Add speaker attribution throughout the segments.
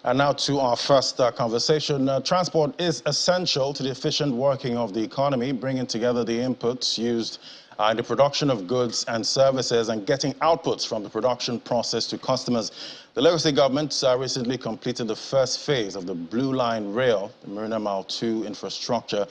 Speaker 1: And now to our first conversation. Transport is essential to the efficient working of the economy, bringing together the inputs used in the production of goods and services and getting outputs from the production process to customers. The Lagos State government recently completed the first phase of the Blue Line Rail, the Marina Mile 2 infrastructure.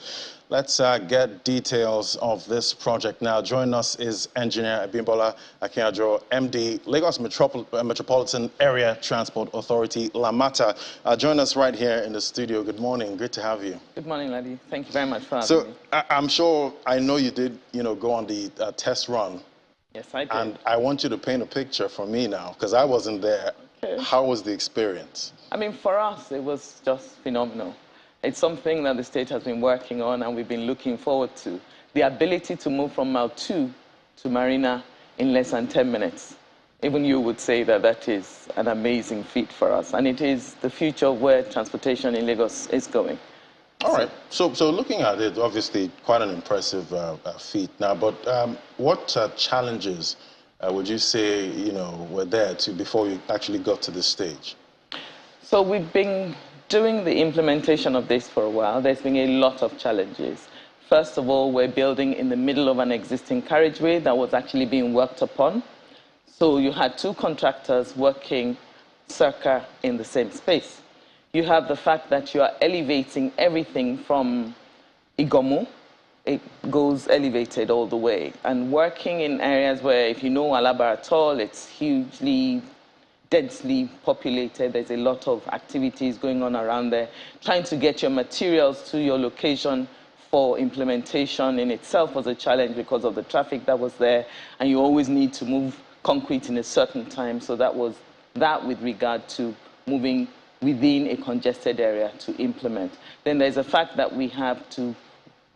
Speaker 1: Let's get details of this project now. Joining us is Engineer Abimbola Akinyajo, MD, Lagos Metropolitan Area Transport Authority, LAMATA. Join us right here in the studio. Good morning. Great to have you.
Speaker 2: Good morning, Ladi. Thank you very much for having me.
Speaker 1: So I know you did, go on the test run.
Speaker 2: Yes, I did.
Speaker 1: And I want you to paint a picture for me now, because I wasn't there. Okay. How was the experience?
Speaker 2: I mean, for us, it was just phenomenal. It's something that the state has been working on and we've been looking forward to. The ability to move from Mile 2 to Marina in less than 10 minutes. Even you would say that that is an amazing feat for us. And it is the future of where transportation in Lagos is going.
Speaker 1: All right. So looking at it, obviously quite an impressive feat now. But what challenges would you say, were there before you actually got to this stage?
Speaker 2: So we've been doing the implementation of this for a while. There's been a lot of challenges. First of all, we're building in the middle of an existing carriageway that was actually being worked upon. So you had two contractors working circa in the same space. You have the fact that you are elevating everything from Igomu. It goes elevated all the way. And working in areas where, if you know Alaba at all, it's hugely densely populated. There's a lot of activities going on around there. Trying to get your materials to your location for implementation in itself was a challenge because of the traffic that was there. And you always need to move concrete in a certain time. So that was that with regard to moving within a congested area to implement. Then there's the fact that we have to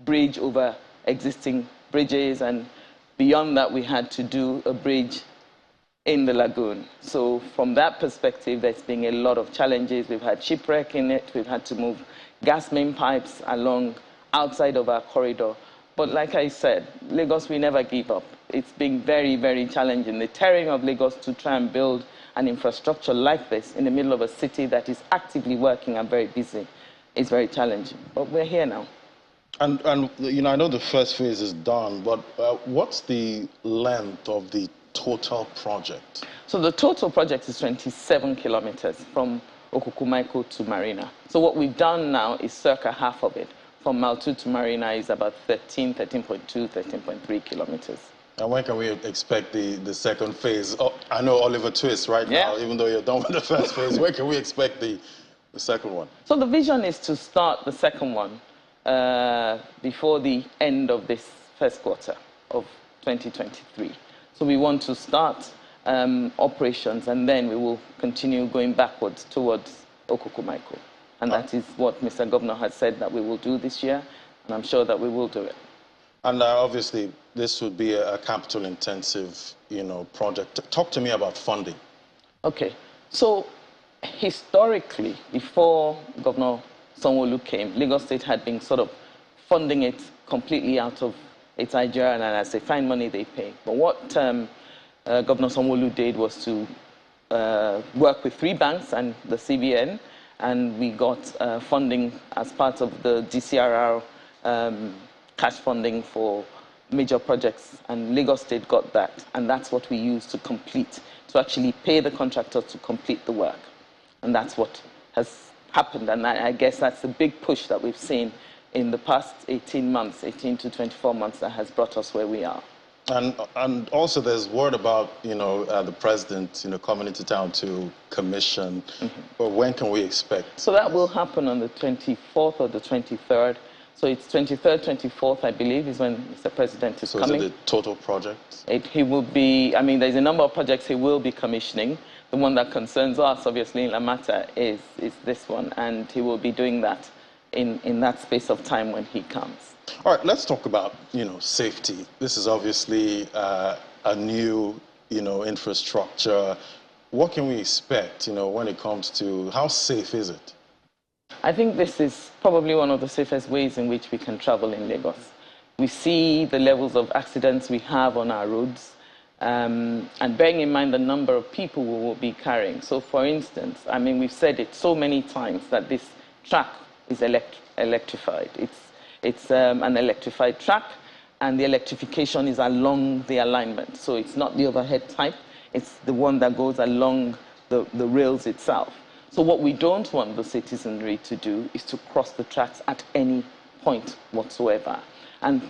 Speaker 2: bridge over existing bridges, and beyond that we had to do a bridge in the lagoon. So from that perspective, there's been a lot of challenges. We've had shipwreck in it. We've had to move gas main pipes along outside of our corridor. But like I said, Lagos, we never give up. It's been very, very challenging. The terrain of Lagos to try and build an infrastructure like this in the middle of a city that is actively working and very busy is very challenging. But we're here now.
Speaker 1: And I know the first phase is done, but what's the length of the total project? So
Speaker 2: the total project is 27 kilometers from Okukumaiko to Marina. So what we've done now is circa half of it. From Mile 2 to Marina is about 13.2, 13.3 kilometers.
Speaker 1: And when can we expect the second phase? Oh, I know Oliver Twist right now, even though you're done with the first phase. When can we expect the second one?
Speaker 2: So the vision is to start the second one before the end of this first quarter of 2023. So we want to start operations, and then we will continue going backwards towards Okukumaiko. And that is what Mr. Governor has said that we will do this year, and I'm sure that we will do it.
Speaker 1: And obviously, this would be a capital-intensive, project. Talk to me about funding.
Speaker 2: Okay. So historically, before Governor Sanwo-Olu came, Lagos State had been sort of funding it completely out of its IGR, and as they find money, they pay. But what Governor Sanwo-Olu did was to work with 3 banks and the CBN, and we got funding as part of the DCRR cash funding for major projects, and Lagos State got that, and that's what we used to complete, to actually pay the contractor to complete the work. And that's what has happened, and I guess that's the big push that we've seen in the past 18 to 24 months that has brought us where we are.
Speaker 1: And also there's word about, the president, coming into town to commission. But when can we expect?
Speaker 2: So that will happen on the 24th or the 23rd. So it's 23rd, 24th, I believe, is when Mr. President is coming.
Speaker 1: So is it the total project?
Speaker 2: He will be, there's a number of projects he will be commissioning. The one that concerns us, obviously, in LAMATA is this one. And he will be doing that in that space of time when he comes.
Speaker 1: All right, let's talk about, safety. This is obviously a new, infrastructure. What can we expect, when it comes to how safe is it?
Speaker 2: I think this is probably one of the safest ways in which we can travel in Lagos. We see the levels of accidents we have on our roads. and bearing in mind the number of people we will be carrying. So, for instance, I mean, we've said it so many times that this track is electrified. It's an electrified track, and the electrification is along the alignment. So it's not the overhead type, it's the one that goes along the rails itself. So what we don't want the citizenry to do is to cross the tracks at any point whatsoever. And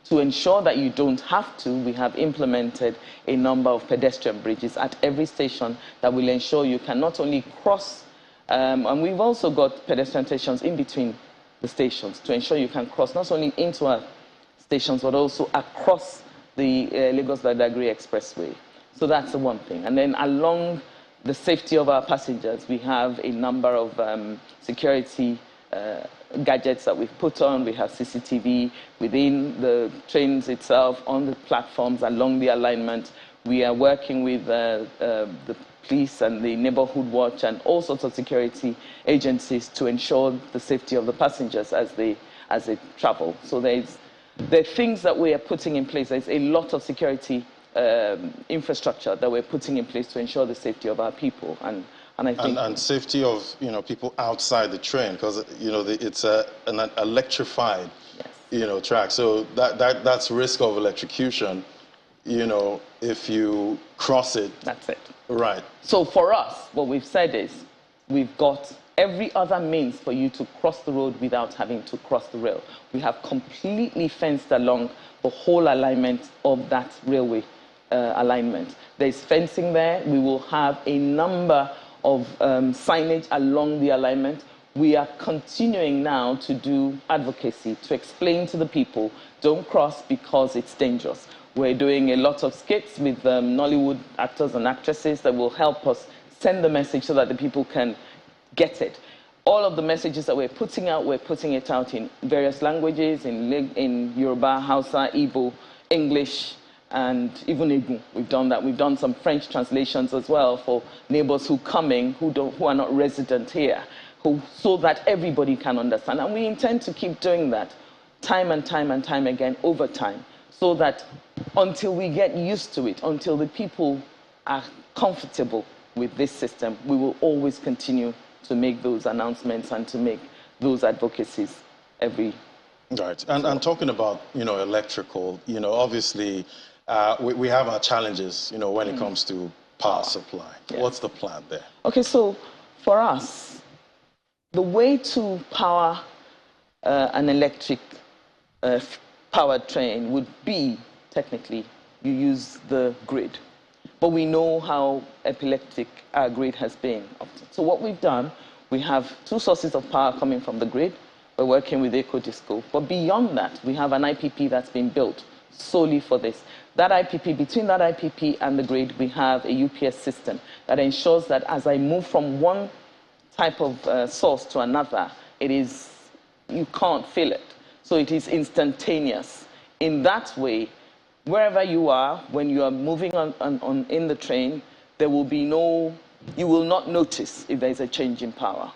Speaker 2: to ensure that you don't have to, we have implemented a number of pedestrian bridges at every station that will ensure you can not only cross, and we've also got pedestrian stations in between the stations to ensure you can cross not only into our stations but also across the Lagos-Badagry Expressway. So that's the one thing. And then along the safety of our passengers, we have a number of security gadgets that we've put on. We have CCTV within the trains itself, on the platforms, along the alignment. We are working with the police and the neighborhood watch and all sorts of security agencies to ensure the safety of the passengers as they travel. So there are things that we are putting in place. There's a lot of security infrastructure that we're putting in place to ensure the safety of our people. And I think
Speaker 1: and safety of people outside the train, because it's an electrified track, so that's risk of electrocution. If you cross it,
Speaker 2: that's it.
Speaker 1: Right.
Speaker 2: So for us, what we've said is we've got every other means for you to cross the road without having to cross the rail. We have completely fenced along the whole alignment of that railway alignment. There's fencing there. We will have a number of signage along the alignment. We are continuing now to do advocacy, to explain to the people, don't cross because it's dangerous. We're doing a lot of skits with Nollywood actors and actresses that will help us send the message so that the people can get it. All of the messages that we're putting it out in various languages, in Yoruba, Hausa, Igbo, English, and even Igbo. We've done that. We've done some French translations as well for neighbors who are not resident here, so that everybody can understand. And we intend to keep doing that time and time and time again over time, so that until we get used to it, until the people are comfortable with this system, we will always continue to make those announcements and to make those advocacies every.
Speaker 1: Right. And talking about electrical, obviously we have our challenges when it comes to power supply. Yes. What's the plan there? Okay,
Speaker 2: so for us, the way to power an electric powered train would be, technically, you use the grid. But we know how epileptic our grid has been. So what we've done, we have two sources of power coming from the grid. We're working with EcoDisco. But beyond that, we have an IPP that's been built solely for this. That IPP, between that IPP and the grid, we have a UPS system that ensures that as I move from one type of source to another, you can't feel it. So it is instantaneous. In that way, wherever you are, when you are moving in the train, you will not notice if there's a change in power.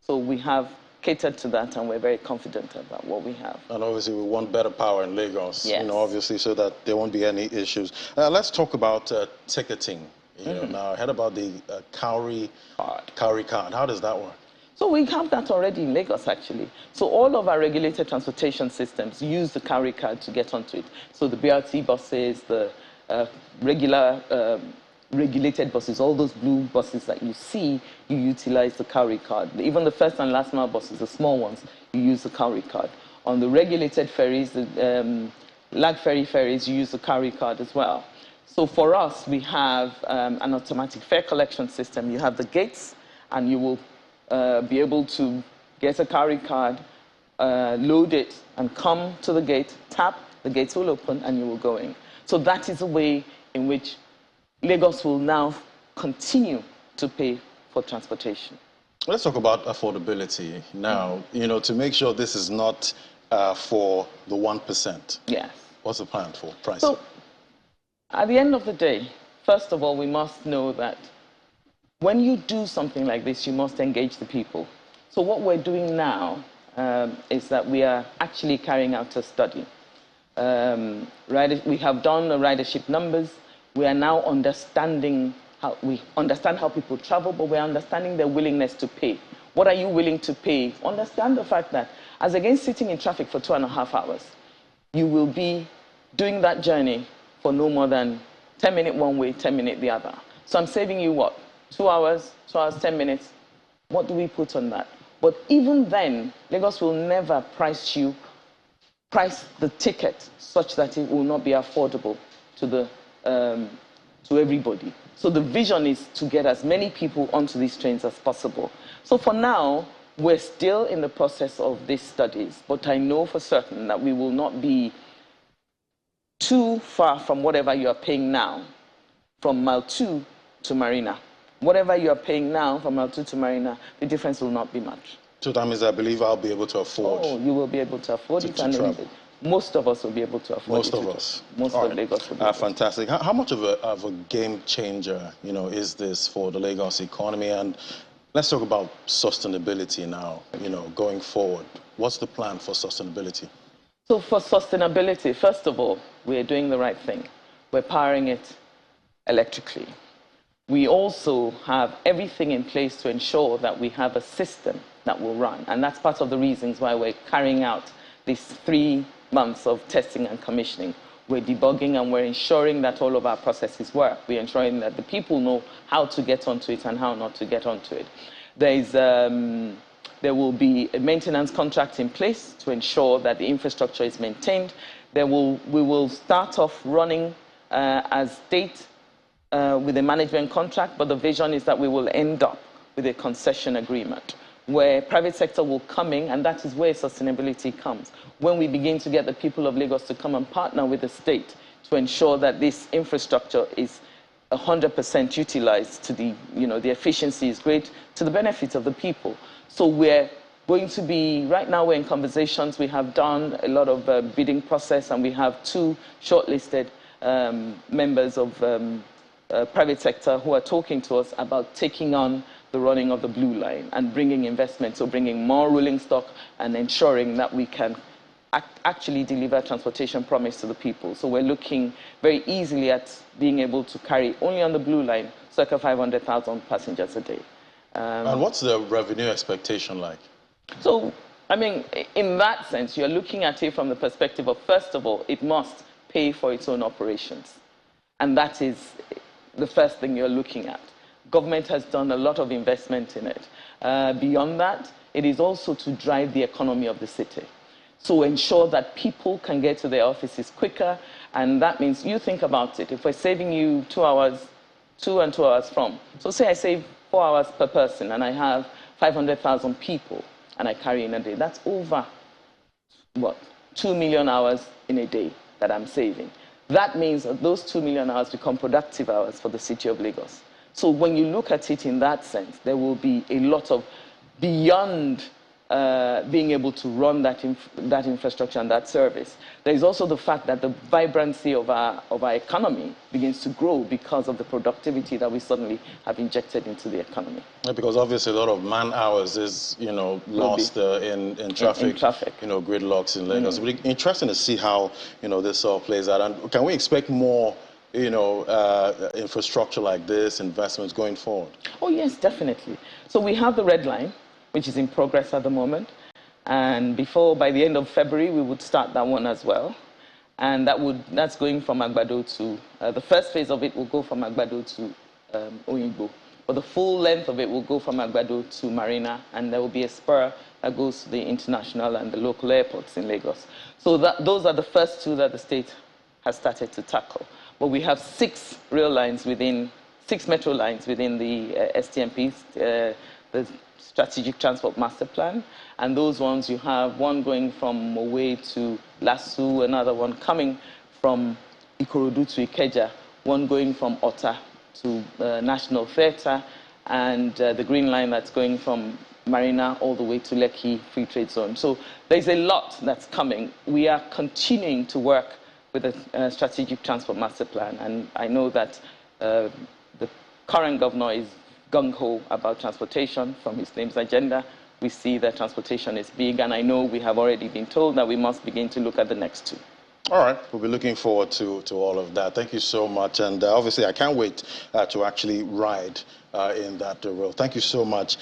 Speaker 2: So we have catered to that, and we're very confident about what we have.
Speaker 1: And obviously, we want better power in Lagos,
Speaker 2: yes.
Speaker 1: Obviously, so that there won't be any issues. Let's talk about ticketing. Now, I heard about the Cowrie card. How does that work?
Speaker 2: So we have that already in Lagos, actually. So all of our regulated transportation systems use the Cowrie card to get onto it. So the BRT buses, the regular regulated buses, all those blue buses that you see, you utilize the Cowrie card. Even the first and last mile buses, the small ones, you use the Cowrie card. On the regulated ferries, the lag ferries, you use the Cowrie card as well. So for us, we have an automatic fare collection system. You have the gates, and you will be able to get a Cowrie card, load it, and come to the gate, tap, the gates will open, and you will go in. So that is a way in which Lagos will now continue to pay for transportation.
Speaker 1: Let's talk about affordability now, to make sure this is not for the 1%.
Speaker 2: Yes.
Speaker 1: What's the plan for pricing?
Speaker 2: So, at the end of the day, first of all, we must know that when you do something like this, you must engage the people. So what we're doing now is that we are actually carrying out a study. We have done the ridership numbers. We are now understanding how we understand how people travel, but we're understanding their willingness to pay. What are you willing to pay? Understand the fact that as against sitting in traffic for 2.5 hours, you will be doing that journey for no more than 10 minutes one way, 10 minutes the other. So I'm saving you what? 2 hours, 10 minutes. What do we put on that? But even then, Lagos will never price the ticket such that it will not be affordable to everybody. So the vision is to get as many people onto these trains as possible. So for now, we're still in the process of these studies, but I know for certain that we will not be too far from whatever you are paying now, from Mile 2 to Marina. Whatever you are paying now from Mile 2 to Marina, the difference will not be much.
Speaker 1: So that means I believe I'll be able to afford.
Speaker 2: Oh, you will be able to afford it, and
Speaker 1: travel.
Speaker 2: Most of us will be able to afford it.
Speaker 1: Most of us.
Speaker 2: Most of Lagos will be able to.
Speaker 1: Fantastic. How much of a game changer, is this for the Lagos economy? And let's talk about sustainability now, going forward. What's the plan for sustainability?
Speaker 2: So for sustainability, first of all, we're doing the right thing. We're powering it electrically. We also have everything in place to ensure that we have a system that will run. And that's part of the reasons why we're carrying out these 3 months of testing and commissioning. We're debugging and we're ensuring that all of our processes work. We're ensuring that the people know how to get onto it and how not to get onto it. There will be a maintenance contract in place to ensure that the infrastructure is maintained. We will start off running as state with a management contract, but the vision is that we will end up with a concession agreement where private sector will come in, and that is where sustainability comes. When we begin to get the people of Lagos to come and partner with the state to ensure that this infrastructure is 100% utilized to the efficiency is great to the benefit of the people. So we're going to be, right now we're in conversations, we have done a lot of bidding process, and we have 2 shortlisted members of private sector who are talking to us about taking on the running of the Blue Line and bringing investment, so bringing more rolling stock and ensuring that we can actually deliver transportation promise to the people. So we're looking very easily at being able to carry only on the Blue Line circa 500,000 passengers a day.
Speaker 1: And what's the revenue expectation like?
Speaker 2: So, I mean, in that sense, you're looking at it from the perspective of, first of all, it must pay for its own operations. And that is the first thing you're looking at. Government has done a lot of investment in it. Beyond that, it is also to drive the economy of the city. So ensure that people can get to their offices quicker, and that means you think about it. If we're saving you 2 hours, 2 and 2 hours from, so say I save 4 hours per person and I have 500,000 people and I carry in a day, that's over, 2 million hours in a day that I'm saving. That means that those 2 million hours become productive hours for the city of Lagos. So when you look at it in that sense, there will be a lot of, beyond being able to run that infrastructure and that service, there is also the fact that the vibrancy of our economy begins to grow because of the productivity that we suddenly have injected into the economy.
Speaker 1: Yeah, because obviously a lot of man hours is, lost in traffic,
Speaker 2: in traffic.
Speaker 1: Gridlocks in Lagos. It'll be interesting to see how, this all plays out. And can we expect more, infrastructure like this, investments going forward? Oh,
Speaker 2: yes, definitely. So we have the Red Line, which is in progress at the moment. And by the end of February, we would start that one as well. And that's going from Agbado to, the first phase of it will go from Agbado to Oyingbo. But the full length of it will go from Agbado to Marina, and there will be a spur that goes to the international and the local airports in Lagos. So those are the first 2 that the state has started to tackle. But we have 6 metro lines within the STMPs, the Strategic Transport Master Plan, and those ones you have one going from Mowe to Lasu, another one coming from Ikorodu to Ikeja, one going from Ota to National Theatre, and the Green Line that's going from Marina all the way to Lekki Free Trade Zone. So there's a lot that's coming. We are continuing to work with the Strategic Transport Master Plan, and I know that the current governor is gung-ho about transportation from his name's agenda. We see that transportation is big, and I know we have already been told that we must begin to look at the next 2.
Speaker 1: All right, we'll be looking forward to all of that. Thank you so much. And obviously, I can't wait to actually ride in that role. Thank you so much,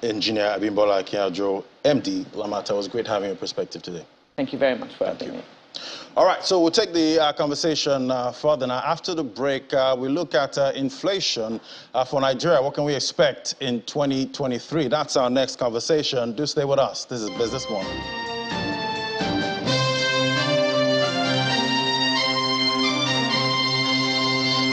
Speaker 1: Engineer Abimbola Akinjo, MD, Lamata. It was great having your perspective today.
Speaker 2: Thank you very much for having me.
Speaker 1: All right, so we'll take the conversation further now. After the break, we look at inflation for Nigeria. What can we expect in 2023? That's our next conversation. Do stay with us. This is Business Morning.